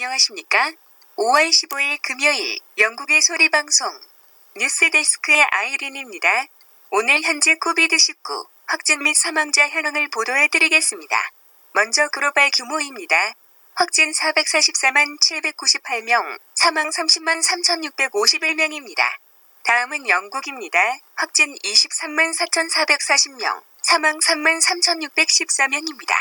안녕하십니까? 5월 15일 금요일 영국의 소리방송 뉴스데스크의 아이린입니다. 오늘 현재 코비드-19 확진 및 사망자 현황을 보도해드리겠습니다. 먼저 글로벌 규모입니다. 확진 444만 798명, 사망 30만 3651명입니다. 다음은 영국입니다. 확진 23만 4440명, 사망 3만 3614명입니다.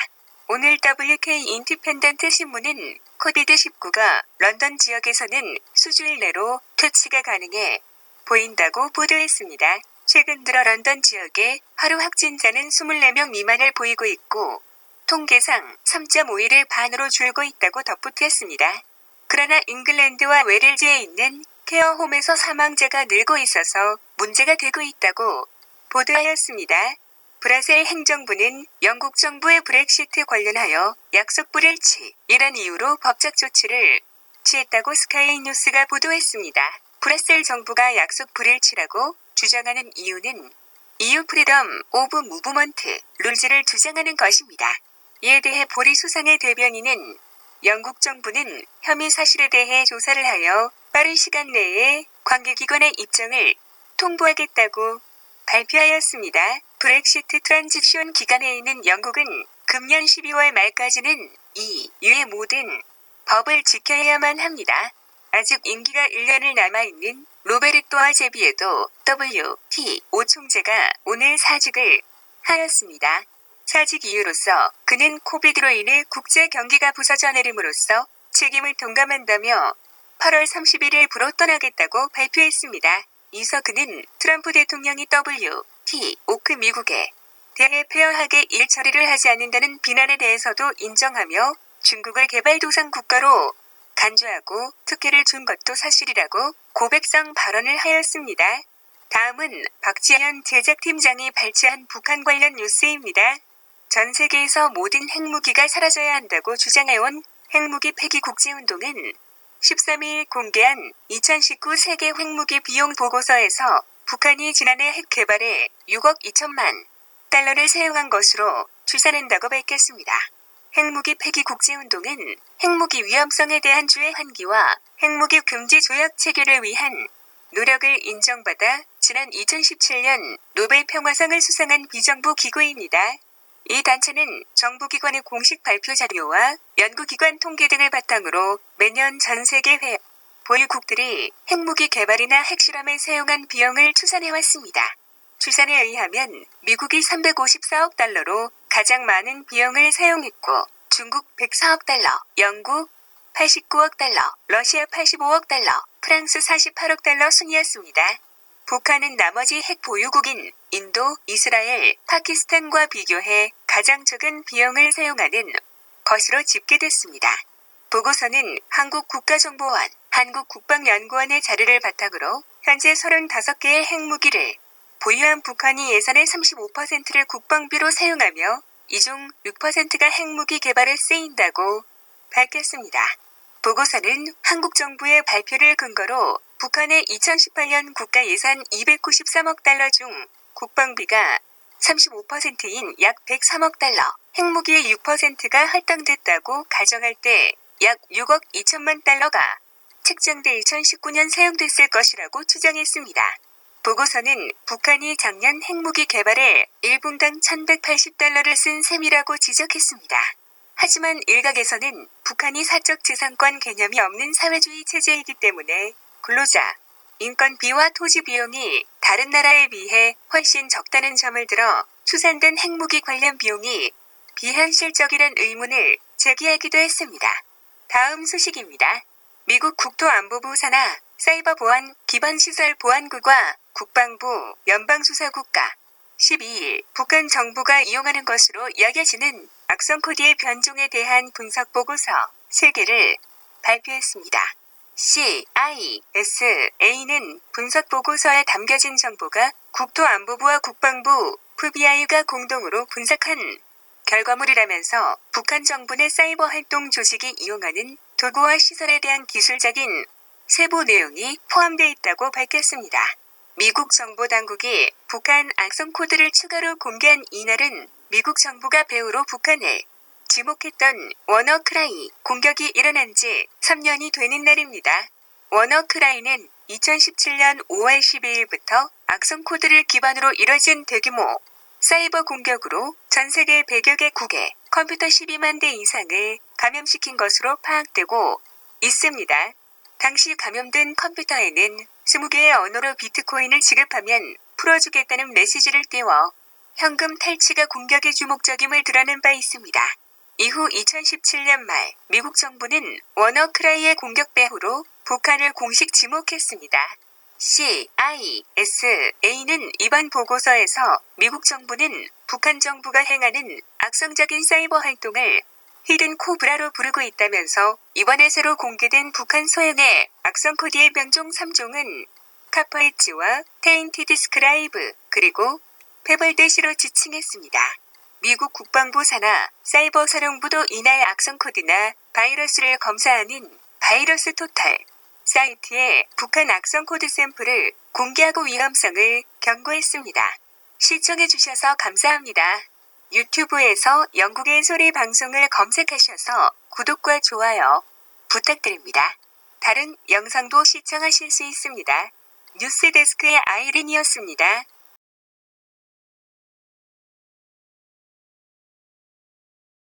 오늘 WK 인디펜던트 신문은 코비드-19가 런던 지역에서는 수주일 내로 퇴치가 가능해 보인다고 보도했습니다. 최근 들어 런던 지역의 하루 확진자는 24명 미만을 보이고 있고 통계상 3.5일을 반으로 줄고 있다고 덧붙였습니다. 그러나 잉글랜드와 웨일즈에 있는 케어홈에서 사망자가 늘고 있어서 문제가 되고 있다고 보도하였습니다. 브라셀 행정부는 영국 정부의 브렉시트 관련하여 약속 불일치, 이란 이유로 법적 조치를 취했다고 스카이 뉴스가 보도했습니다. 브라셀 정부가 약속 불일치라고 주장하는 이유는 EU 프리덤 오브 무브먼트 룰즈를 주장하는 것입니다. 이에 대해 보리 수상의 대변인은 영국 정부는 혐의 사실에 대해 조사를 하여 빠른 시간 내에 관계기관의 입장을 통보하겠다고 발표하였습니다. 브렉시트 트란지션 기간에 있는 영국은 금년 12월 말까지는 EU의 모든 법을 지켜야만 합니다. 아직 임기가 1년을 남아있는 로베르토 제비에도 WTO 총재가 오늘 사직을 하였습니다. 사직 이유로서 그는 코비드로 인해 국제 경기가 부서져 내림으로써 책임을 동감한다며 8월 31일부로 떠나겠다고 발표했습니다. 이서 그는 트럼프 대통령이 WTO 미국에 대해 페어하게 일 처리를 하지 않는다는 비난에 대해서도 인정하며 중국을 개발도상 국가로 간주하고 특혜를 준 것도 사실이라고 고백성 발언을 하였습니다. 다음은 박지현 제작팀장이 발췌한 북한 관련 뉴스입니다. 전 세계에서 모든 핵무기가 사라져야 한다고 주장해온 핵무기 폐기 국제운동은 13일 공개한 2019 세계 핵무기 비용 보고서에서 북한이 지난해 핵 개발에 6억 2천만 달러를 사용한 것으로 추산한다고 밝혔습니다. 핵무기 폐기 국제운동은 핵무기 위험성에 대한 주의 환기와 핵무기 금지 조약 체결을 위한 노력을 인정받아 지난 2017년 노벨 평화상을 수상한 비정부 기구입니다. 이 단체는 정부기관의 공식 발표 자료와 연구기관 통계 등을 바탕으로 매년 전 세계 보유국들이 핵무기 개발이나 핵실험에 사용한 비용을 추산해왔습니다. 추산에 의하면 미국이 354억 달러로 가장 많은 비용을 사용했고 중국 104억 달러, 영국 89억 달러, 러시아 85억 달러, 프랑스 48억 달러 순이었습니다. 북한은 나머지 핵 보유국인 인도, 이스라엘, 파키스탄과 비교해 가장 적은 비용을 사용하는 것으로 집계됐습니다. 보고서는 한국국가정보원, 한국국방연구원의 자료를 바탕으로 현재 35개의 핵무기를 보유한 북한이 예산의 35%를 국방비로 사용하며 이 중 6%가 핵무기 개발에 쓰인다고 밝혔습니다. 보고서는 한국 정부의 발표를 근거로 북한의 2018년 국가 예산 293억 달러 중 국방비가 35%인 약 103억 달러, 핵무기의 6%가 할당됐다고 가정할 때 약 6억 2천만 달러가 책정돼 2019년 사용됐을 것이라고 추정했습니다. 보고서는 북한이 작년 핵무기 개발에 1분당 1180달러를 쓴 셈이라고 지적했습니다. 하지만 일각에서는 북한이 사적 재산권 개념이 없는 사회주의 체제이기 때문에 근로자, 인건비와 토지 비용이 다른 나라에 비해 훨씬 적다는 점을 들어 수산된 핵무기 관련 비용이 비현실적이란 의문을 제기하기도 했습니다. 다음 소식입니다. 미국 국토안보부 산하 사이버보안 기반시설보안국과 국방부 연방수사국가 12일 북한 정부가 이용하는 것으로 여겨지는 악성 코드의 변종에 대한 분석 보고서 3개를 발표했습니다. CISA는 분석 보고서에 담겨진 정보가 국토안보부와 국방부, FBI가 공동으로 분석한 결과물이라면서 북한 정부 내 사이버 활동 조직이 이용하는 도구와 시설에 대한 기술적인 세부 내용이 포함되어 있다고 밝혔습니다. 미국 정보당국이 북한 악성 코드를 추가로 공개한 이날은 미국 정부가 배후로 북한을 지목했던 워너크라이 공격이 일어난 지 3년이 되는 날입니다. 워너크라이는 2017년 5월 12일부터 악성 코드를 기반으로 이뤄진 대규모 사이버 공격으로 전 세계 100여 개국의 컴퓨터 12만 대 이상을 감염시킨 것으로 파악되고 있습니다. 당시 감염된 컴퓨터에는 20개의 언어로 비트코인을 지급하면 풀어주겠다는 메시지를 띄워 현금 탈취가 공격의 주목적임을 드러낸 바 있습니다. 이후 2017년 말 미국 정부는 워너크라이의 공격 배후로 북한을 공식 지목했습니다. CISA는 이번 보고서에서 미국 정부는 북한 정부가 행하는 악성적인 사이버 활동을 히든 코브라로 부르고 있다면서 이번에 새로 공개된 북한 소행의 악성 코드의 변종 3종은 카퍼엣지와 테인티드 스크라이브 그리고 페벌대시로 지칭했습니다. 미국 국방부 산하 사이버 사령부도 이날 악성 코드나 바이러스를 검사하는 바이러스 토탈 사이트에 북한 악성 코드 샘플을 공개하고 위험성을 경고했습니다. 시청해주셔서 감사합니다. 유튜브에서 영국의 소리 방송을 검색하셔서 구독과 좋아요 부탁드립니다. 다른 영상도 시청하실 수 있습니다. 뉴스데스크의 아이린이었습니다.